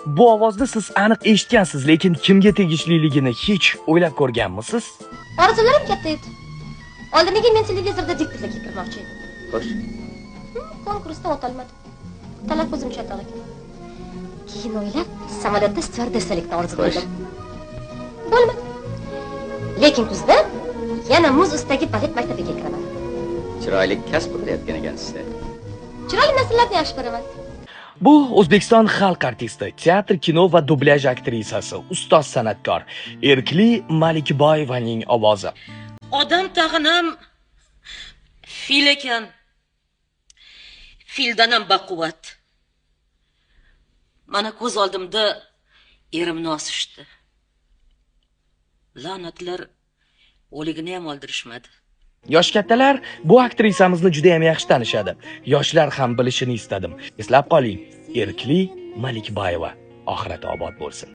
Bu ovozni siz aniq eshitgansiz, lekin kimga tegishliligini hech o'ylab ko'rganmisiz? Orzularim katta edi. Oldiniga men televizorda diktorlikka kirmoqchi edim. Xo'sh. Konkursda o'tolmadim. Talaffuzim chatoq ekan. Keyin o'ylab, samolyotda styuardessalikni orzu qildim. Bo'lmadi. Lekin kuzda yana muz ustidagi balet maktabiga kiraman. Chiroyli kasb qilayotgan ekansiz-da. Chiroyli nasllarni yaxshi ko'raman. Bu O'zbekiston xalq artisti, teatr, kino va dublyaj aktrisasi, ustoz san'atkor Erkli Malikboyevaning ovozi. Odam tag'inam fil ekan. Fildan ham baquvvat. Mana ko'z oldimda erimni osishdi. La'natlar o'ligini ham oldirishmadi. Yosh kattalar bu aktrisamizni juda ham yaxshi tanishadi. Yoshlar ham bilishini istadim. Eslab qoling, Erkli Malikboyeva oxirati obod bo'lsin.